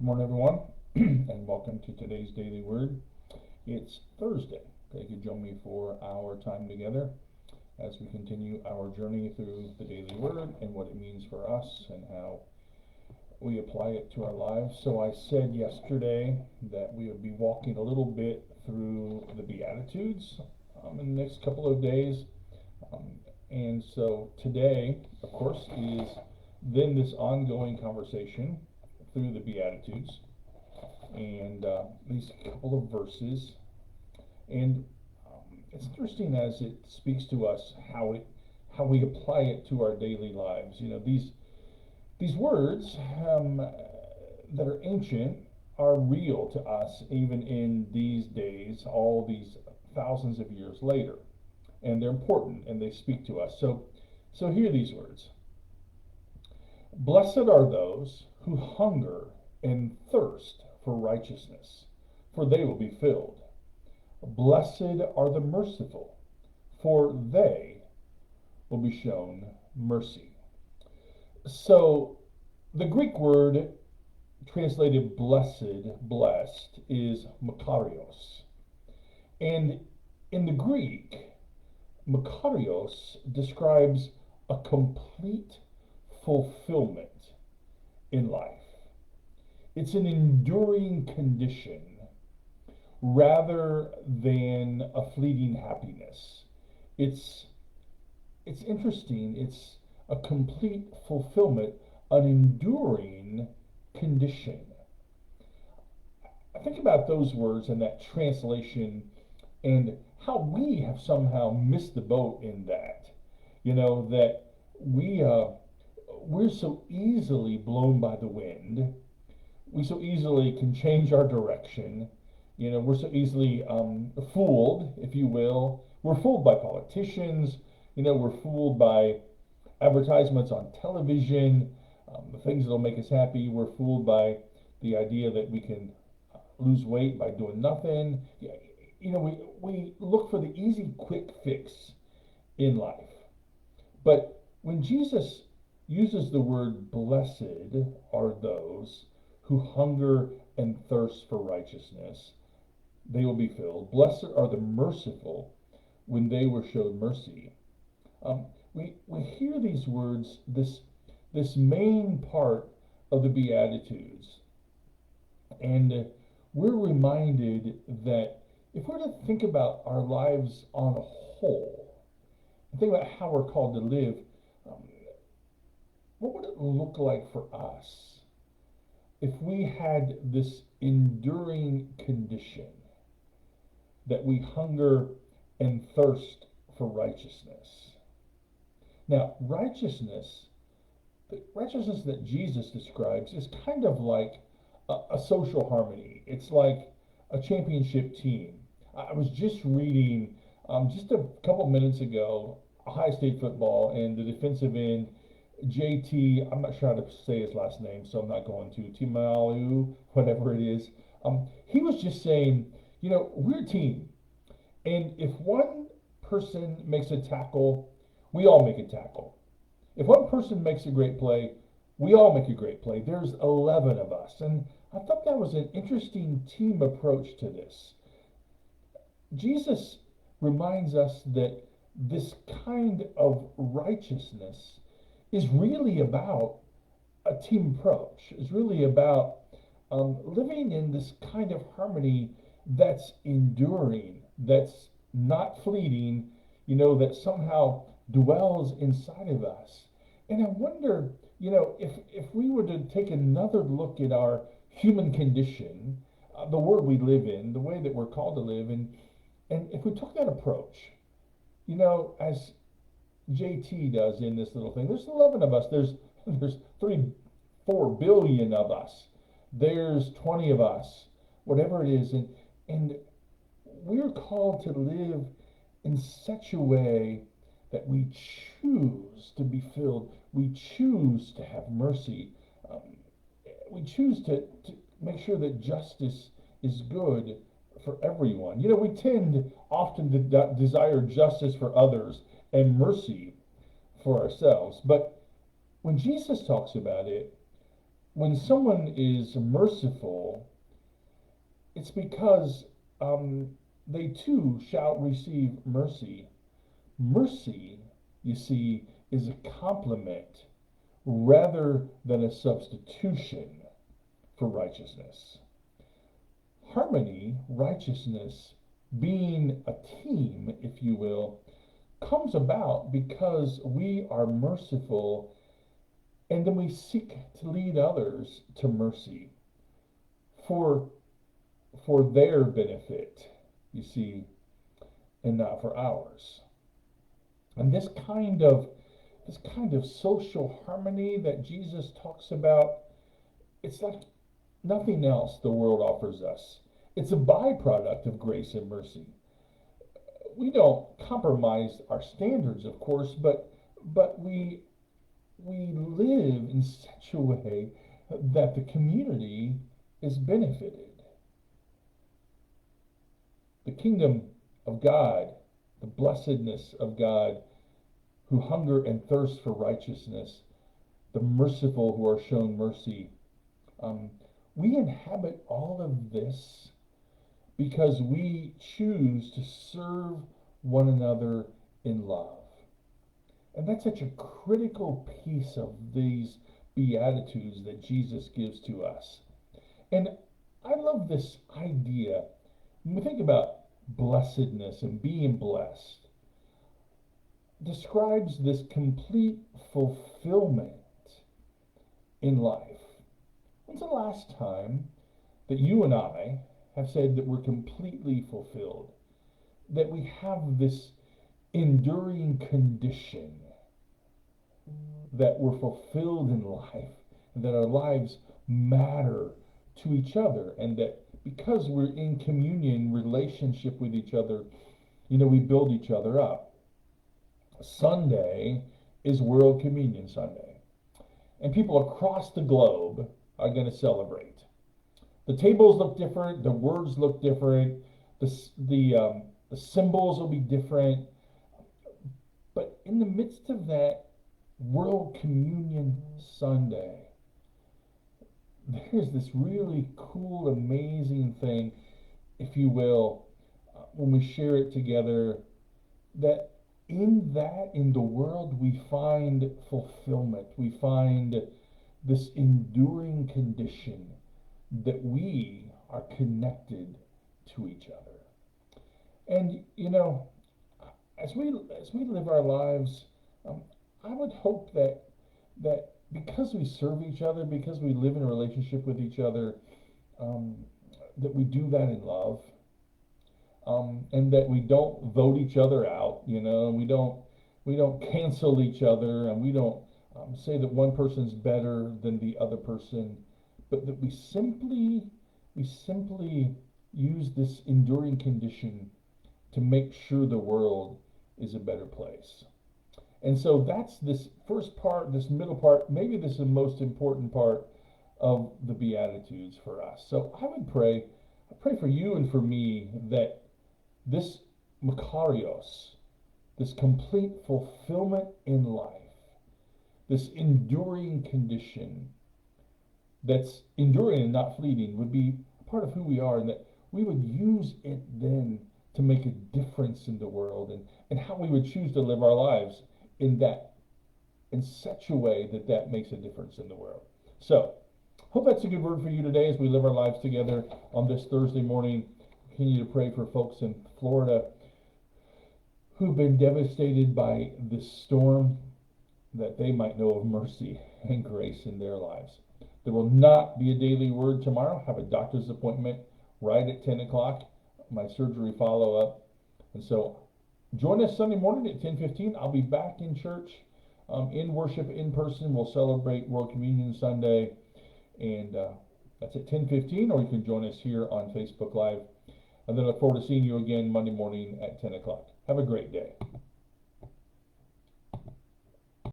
Morning, everyone, and welcome to today's Daily Word. It's Thursday. Glad you could join me for our time together as we continue our journey through the Daily Word and what it means for us and how we apply it to our lives. So I said yesterday that we would be walking a little bit through the Beatitudes in the next couple of days. And so today, of course, is then this ongoing conversation through the Beatitudes and these couple of verses. And it's interesting as it speaks to us how we apply it to our daily lives. You know, these words that are ancient are real to us even in these days, all these thousands of years later. And they're important and they speak to us. So hear these words. Blessed are those who hunger and thirst for righteousness, for they will be filled. Blessed are the merciful, for they will be shown mercy. So the Greek word translated blessed, is makarios. And in the Greek, makarios describes a complete fulfillment in life. It's an enduring condition rather than a fleeting happiness. It's interesting. It's a complete fulfillment, an enduring condition. I think about those words and that translation and how we have somehow missed the boat in that. You know, that we're so easily blown by the wind. We so easily can change our direction. You know, we're so easily fooled, if you will. We're fooled by politicians. You know, we're fooled by advertisements on television, the things that'll make us happy. We're fooled by the idea that we can lose weight by doing nothing. You know, we look for the easy, quick fix in life. But when Jesus uses the word blessed are those who hunger and thirst for righteousness, they will be filled. Blessed are the merciful when they were showed mercy. We hear these words, this main part of the Beatitudes, and we're reminded that if we're to think about our lives on a whole, and think about how we're called to live, what would it look like for us if we had this enduring condition that we hunger and thirst for righteousness? Now, the righteousness that Jesus describes is kind of like a social harmony. It's like a championship team. I was just reading just a couple minutes ago Ohio State football, and the defensive end JT, I'm not sure how to say his last name, so I'm not going to, Timalu, whatever it is. He was just saying, you know, we're a team. And if one person makes a tackle, we all make a tackle. If one person makes a great play, we all make a great play. There's 11 of us. And I thought that was an interesting team approach to this. Jesus reminds us that this kind of righteousness is really about a team approach. It's really about living in this kind of harmony that's enduring, that's not fleeting, you know, that somehow dwells inside of us. And I wonder, you know, if we were to take another look at our human condition, the world we live in, the way that we're called to live, and if we took that approach, you know, as JT does in this little thing. There's 11 of us. There's 4 billion of us. There's 20 of us. Whatever it is, and we're called to live in such a way that we choose to be filled. We choose to have mercy. We choose to make sure that justice is good for everyone. You know, we tend often to desire justice for others and mercy for ourselves. But when Jesus talks about it, when someone is merciful, it's because they too shall receive mercy. Mercy, you see, is a complement rather than a substitution for righteousness. Harmony, righteousness, being a team, if you will, comes about because we are merciful and then we seek to lead others to mercy for their benefit, you see, and not for ours. And this kind of social harmony that Jesus talks about, it's like nothing else the world offers us. It's a byproduct of grace and mercy. We don't compromise our standards, of course, but we live in such a way that the community is benefited. The kingdom of God, the blessedness of God, who hunger and thirst for righteousness, the merciful who are shown mercy. We inhabit all of this because we choose to serve one another in love. And that's such a critical piece of these Beatitudes that Jesus gives to us. And I love this idea. When we think about blessedness and being blessed, describes this complete fulfillment in life. When's the last time that you and I have said that we're completely fulfilled? That we have this enduring condition that we're fulfilled in life, and that our lives matter to each other, and that because we're in communion, relationship with each other, we build each other up. Sunday is World Communion Sunday, and people across the globe are going to celebrate. The tables look different, the words look different, the symbols will be different, but in the midst of that World Communion Sunday, there's this really cool, amazing thing, if you will, when we share it together, that in the world, we find fulfillment. We find this enduring condition that we are connected to each other. And, as we live our lives, I would hope that because we serve each other, because we live in a relationship with each other, that we do that in love. And that we don't vote each other out, we don't cancel each other, and we don't say that one person's better than the other person, but that we simply use this enduring condition to make sure the world is a better place. And so that's this first part, this middle part, maybe this is the most important part of the Beatitudes for us. So I pray for you and for me that this makarios, this complete fulfillment in life, this enduring condition that's enduring and not fleeting, would be a part of who we are, and that we would use it then to make a difference in the world, and how we would choose to live our lives in such a way that makes a difference in the world. So, hope that's a good word for you today as we live our lives together on this Thursday morning. Continue to pray for folks in Florida who've been devastated by this storm, that they might know of mercy and grace in their lives. There will not be a daily word tomorrow. I have a doctor's appointment right at 10 o'clock, my surgery follow-up. And so join us Sunday morning at 10:15. I'll be back in church, in worship, in person. We'll celebrate World Communion Sunday, and that's at 10:15, or you can join us here on Facebook Live. And then I look forward to seeing you again Monday morning at 10 o'clock. Have a great day.